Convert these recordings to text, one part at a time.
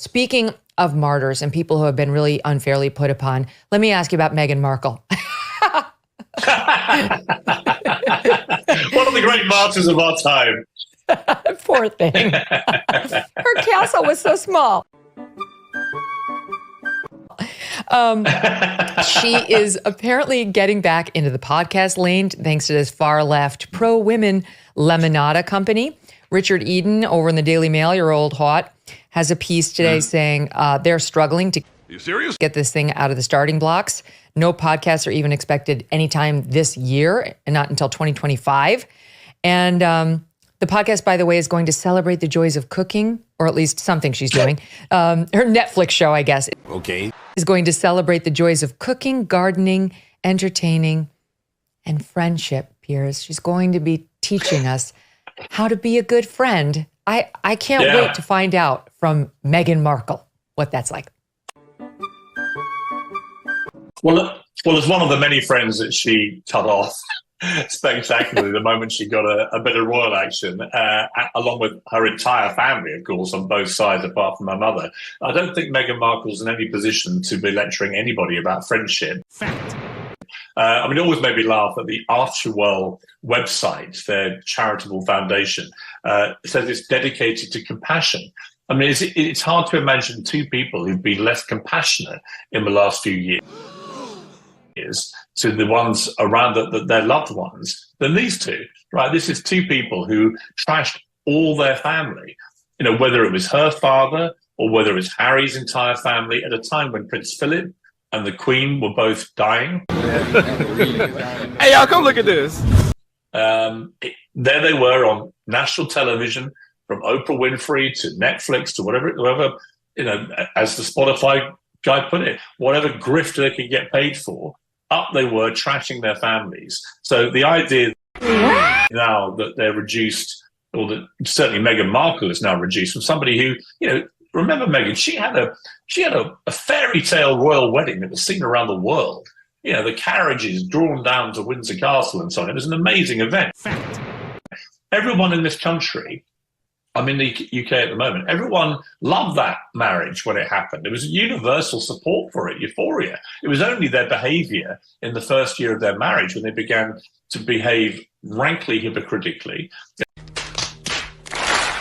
Speaking of martyrs and people who have been really unfairly put upon, let me ask you about Meghan Markle. One of the great martyrs of our time. Poor thing. Her castle was so small. She is apparently getting back into the podcast lane thanks to this far left pro-women Lemonada company. Richard Eden over in the Daily Mail, your old hot, has a piece today saying they're struggling to get this thing out of the starting blocks. No podcasts are even expected anytime this year and not until 2025. And the podcast, by the way, is going to celebrate the joys of cooking, or at least something she's doing. Her Netflix show, I guess, is going to celebrate the joys of cooking, gardening, entertaining, and friendship, Piers. She's going to be teaching us how to be a good friend. I can't wait to find out from Meghan Markle what that's like. Well, as one of the many friends that she cut off spectacularly the moment she got a bit of royal action, along with her entire family, of course, on both sides, apart from her mother, I don't think Meghan Markle's in any position to be lecturing anybody about friendship. Fact. It always made me laugh that the Archewell website, their charitable foundation, says it's dedicated to compassion. I mean, it's hard to imagine two people who've been less compassionate in the last few years to the ones around their loved ones than these two, right? This is two people who trashed all their family, whether it was her father or whether it was Harry's entire family at a time when Prince Philip and the Queen were both dying. Hey, y'all, come look at this. There they were on national television, from Oprah Winfrey to Netflix to whoever, as the Spotify guy put it, whatever grift they could get paid for, up they were trashing their families. So the idea now that they're reduced, or that certainly Meghan Markle is now reduced from somebody who, remember Meghan, she had a fairy tale royal wedding that was seen around the world. The carriages drawn down to Windsor Castle and so on. It was an amazing event. Fact. Everyone in this country, I'm in the UK at the moment, everyone loved that marriage when it happened. There was universal support for it, euphoria. It was only their behavior in the first year of their marriage when they began to behave rankly hypocritically,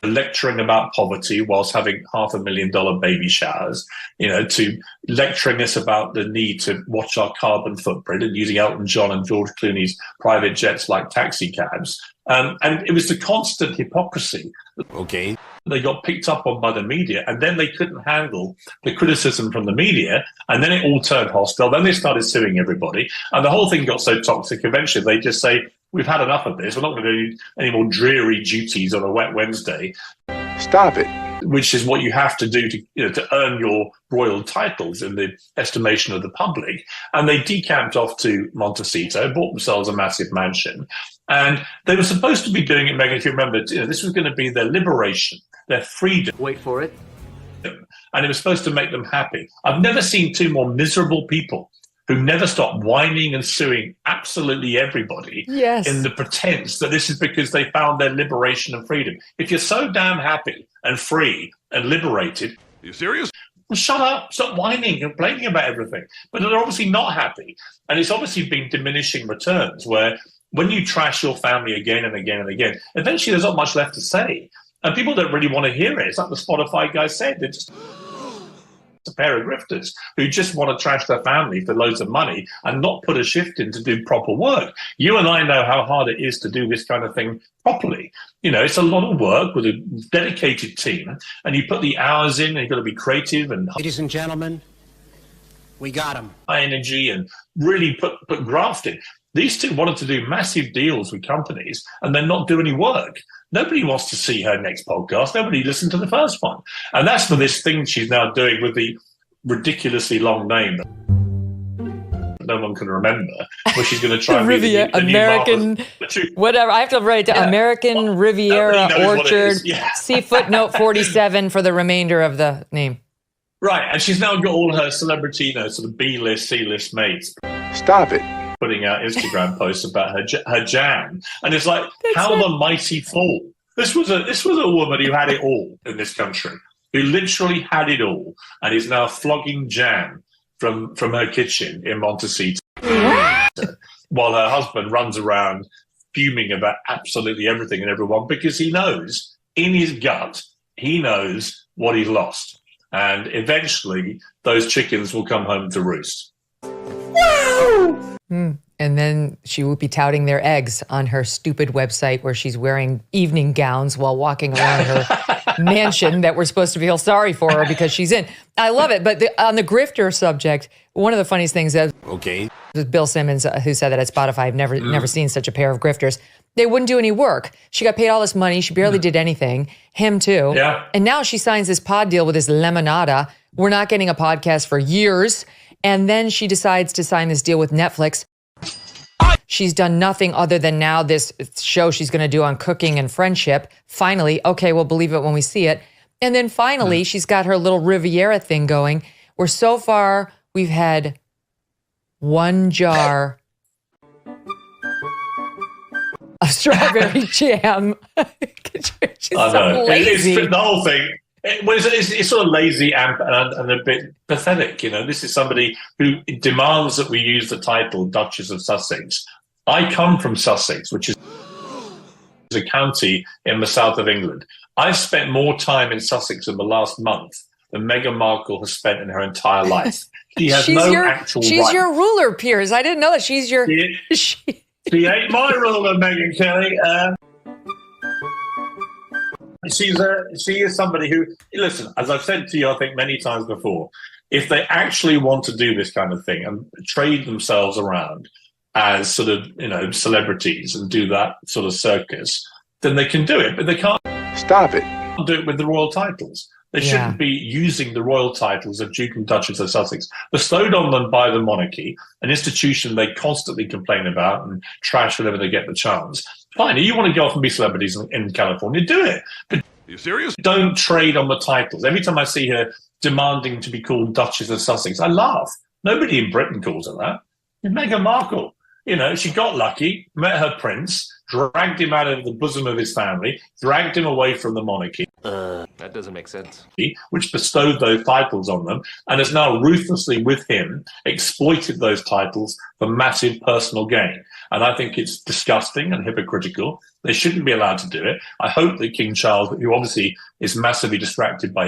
lecturing about poverty whilst having $500,000 baby showers, to lecturing us about the need to watch our carbon footprint and using Elton John and George Clooney's private jets like taxi cabs. And it was the constant hypocrisy. Okay. They got picked up on by the media, and then they couldn't handle the criticism from the media, and then it all turned hostile. Then they started suing everybody, and the whole thing got so toxic. Eventually, they just say, "We've had enough of this. We're not going to do any more dreary duties on a wet Wednesday." Stop it. Which is what you have to do to earn your royal titles in the estimation of the public. And they decamped off to Montecito, bought themselves a massive mansion. And they were supposed to be doing it, Meghan, if you remember, this was going to be their liberation, their freedom. Wait for it. And it was supposed to make them happy. I've never seen two more miserable people who never stop whining and suing absolutely everybody in the pretense that this is because they found their liberation and freedom. If you're so damn happy and free and liberated, are you serious? Well, shut up, stop whining and complaining about everything. But they're obviously not happy. And it's obviously been diminishing returns where when you trash your family again and again and again, eventually there's not much left to say. And people don't really want to hear it. It's like the Spotify guy said, they're just a pair of grifters who just want to trash their family for loads of money and not put a shift in to do proper work. You and I know how hard it is to do this kind of thing properly. It's a lot of work with a dedicated team, and you put the hours in, and you've got to be creative and ladies and gentlemen, we got him. High energy and really put graft in. These two wanted to do massive deals with companies and then not do any work. Nobody wants to see her next podcast. Nobody listened to the first one. And that's for this thing she's now doing with the ridiculously long name that no one can remember, where she's going to try and Riviera, be the American, whatever. I have to write it down. American Riviera Orchard, see footnote 47 for the remainder of the name. Right. And she's now got all her celebrity, sort of B-list, C-list mates. Stop it. Putting out Instagram posts about her jam, and it's like, how the mighty fall. This was a woman who had it all in this country. who literally had it all and is now flogging jam from her kitchen in Montecito, while her husband runs around fuming about absolutely everything and everyone, because he knows, in his gut, he knows what he's lost. And eventually, those chickens will come home to roost. And then she would be touting their eggs on her stupid website where she's wearing evening gowns while walking around her mansion that we're supposed to feel sorry for her because she's in. I love it. But on the grifter subject, one of the funniest things is Bill Simmons, who said that at Spotify, I've never seen such a pair of grifters. They wouldn't do any work. She got paid all this money. She barely did anything. Him too. Yeah. And now she signs this pod deal with this Lemonada. We're not getting a podcast for years. And then she decides to sign this deal with Netflix. She's done nothing other than now this show she's going to do on cooking and friendship. Finally, okay, we'll believe it when we see it. And then finally, she's got her little Riviera thing going, where so far we've had one jar of strawberry jam. She's so lazy. The whole thing. It's sort of lazy and a bit pathetic. You know, this is somebody who demands that we use the title Duchess of Sussex. I come from Sussex, which is a county in the south of England. I've spent more time in Sussex in the last month than Meghan Markle has spent in her entire life. She has She's right. your ruler, Piers. I didn't know that she's your... She ain't my ruler, Meghan Kelly. She is somebody who, listen, as I've said to you, I think many times before, if they actually want to do this kind of thing and trade themselves around as sort of, celebrities and do that sort of circus, then they can do it. But they can't Stop it. do it with the royal titles. They shouldn't be using the royal titles of Duke and Duchess of Sussex, bestowed on them by the monarchy, an institution they constantly complain about and trash whenever they get the chance. Fine, you want to go off and be celebrities in California, do it. But Are you serious? don't trade on the titles. Every time I see her demanding to be called Duchess of Sussex, I laugh. Nobody in Britain calls her that. It's Meghan Markle. She got lucky, met her prince, dragged him out of the bosom of his family, dragged him away from the monarchy. That doesn't make sense. Which bestowed those titles on them, and has now ruthlessly, with him, exploited those titles for massive personal gain. And I think it's disgusting and hypocritical. They shouldn't be allowed to do it. I hope that King Charles, who obviously is massively distracted by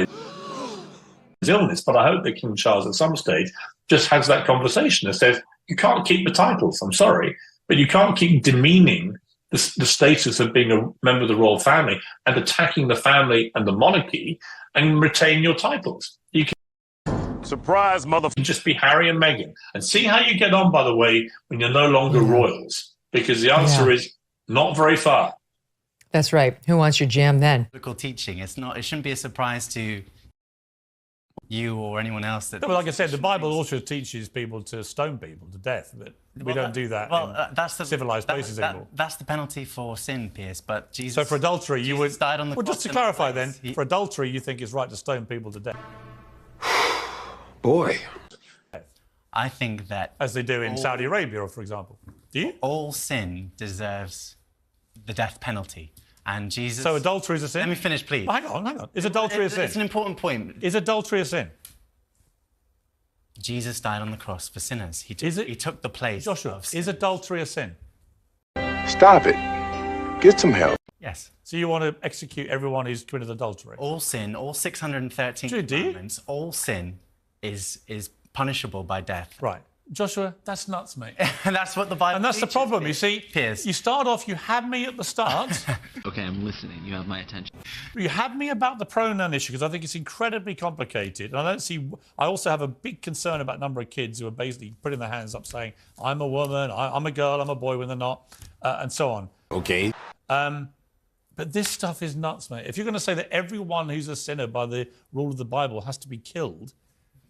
his illness, but I hope that King Charles at some stage just has that conversation and says, you can't keep the titles, I'm sorry, but you can't keep demeaning the status of being a member of the royal family and attacking the family and the monarchy and retain your titles. You can Surprise, just be Harry and Meghan and see how you get on, by the way, when you're no longer royals, because the answer is not very far. That's right. Who wants your jam then? Biblical teaching. It shouldn't be a surprise to you or anyone else that... Well, like I said, the Bible also teaches people to stone people to death, but we don't do that in that's the civilized places anymore. That's the penalty for sin, Piers, but Jesus... So for adultery, you would... died on the well, just to clarify then, for adultery, you think it's right to stone people to death? Boy. I think that... As they do in Saudi Arabia, for example. Do you? All sin deserves the death penalty. And Jesus... So adultery is a sin? Let me finish, please. Hang on. Is adultery a sin? It's an important point. Is adultery a sin? Jesus died on the cross for sinners. He took the place Joshua, of sin. is adultery a sin? Stop it. Get some help. Yes. So you want to execute everyone who's committed adultery? All sin, all 613 commandments, all sin is punishable by death. Right. Joshua, that's nuts, mate. And that's what the Bible And that's the teaches, problem, you see. Piers. You start off, you had me at the start. Okay, I'm listening. You have my attention. You had me about the pronoun issue because I think it's incredibly complicated. And I also have a big concern about a number of kids who are basically putting their hands up saying, I'm a woman, I'm a girl, I'm a boy when they're not, and so on. Okay. But this stuff is nuts, mate. If you're going to say that everyone who's a sinner by the rule of the Bible has to be killed,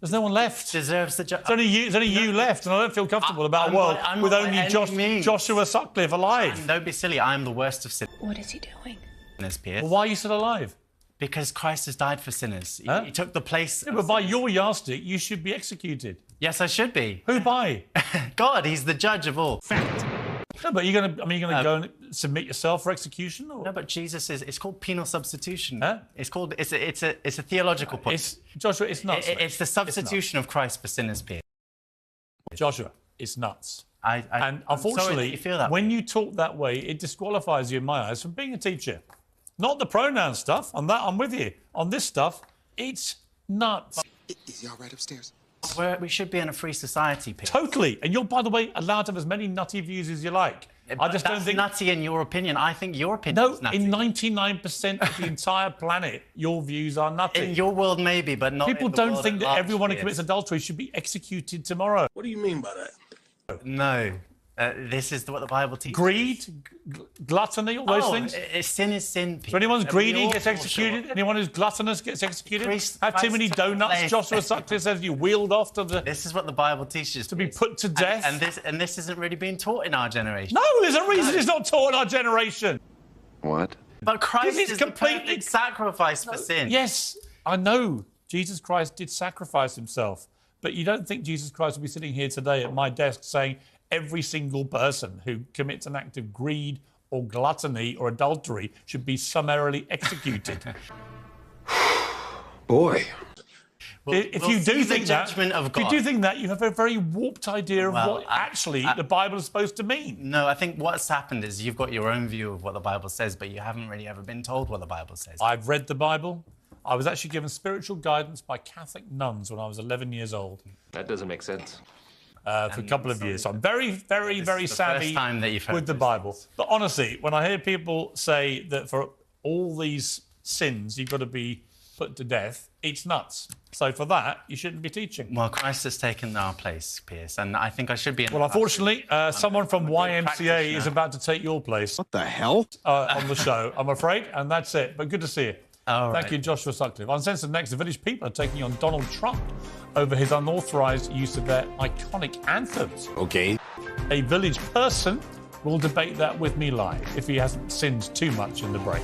there's no one left. Deserves the There's only you left, and I don't feel comfortable about a world with only Joshua Sutcliffe alive. Don't be silly. I am the worst of sinners. What is he doing? Piers. Well, why are you still alive? Because Christ has died for sinners. Huh? He took the place. Yeah, but by your yardstick, you should be executed. Yes, I should be. Who by? God, he's the judge of all. Fact. No, but you're gonna go and submit yourself for execution? Or? No, but Jesus it's called penal substitution. Huh? It's a theological point. Joshua, it's nuts. It's the substitution of Christ for sinners, Piers. Joshua, it's nuts. And I'm unfortunately, sorry that you feel that when way. you talk that way, it disqualifies you in my eyes from being a teacher. Not the pronoun stuff. On that, I'm with you. On this stuff, it's nuts. Is he all right upstairs? We should be in a free society, Piers. Totally. And you're, by the way, allowed to have as many nutty views as you like. I just don't think... nutty in your opinion. I think your opinion is nutty. In 99% of the entire planet, your views are nutty. In your world, maybe, but not People in the don't world think at that large, everyone who Piers. commits adultery should be executed tomorrow. What do you mean by that? No. This is what the Bible teaches. Greed, gluttony, all those things. Sin is sin, Piers. So anyone's And we greedy all gets fall executed? short. Anyone who's gluttonous gets executed? Christ- Have too many Christ- donuts, Joshua Sutcliffe says, you wheeled off to the... This is what the Bible teaches. To be Piers. put to death? And this isn't really being taught in our generation. No, there's a reason it's not taught in our generation. What? But Christ it's is completely- the perfect sacrifice for sin. Yes, I know. Jesus Christ did sacrifice himself. But you don't think Jesus Christ would be sitting here today at my desk saying every single person who commits an act of greed or gluttony or adultery should be summarily executed. Boy. If you do think that, of if you do think that, you have a very warped idea of Well, what actually the Bible is supposed to mean. No, I think what's happened is you've got your own view of what the Bible says, but you haven't really ever been told what the Bible says. I've read the Bible. I was actually given spiritual guidance by Catholic nuns when I was 11 years old. That doesn't make sense. For a couple of years. So I'm very, very, very savvy time that you've heard with the this. Bible. But honestly, when I hear people say that for all these sins you've got to be put to death, it's nuts. So for that, you shouldn't be teaching. Well, Christ has taken our place, Piers, and I think I should be in Well, unfortunately, someone from YMCA is about to take your place What the hell? on the show, I'm afraid, and that's it. But good to see you. All Thank right. you, Joshua Sutcliffe. Uncensored Next, the Village People are taking on Donald Trump over his unauthorised use of their iconic anthems. Okay. A village person will debate that with me live if he hasn't sinned too much in the break.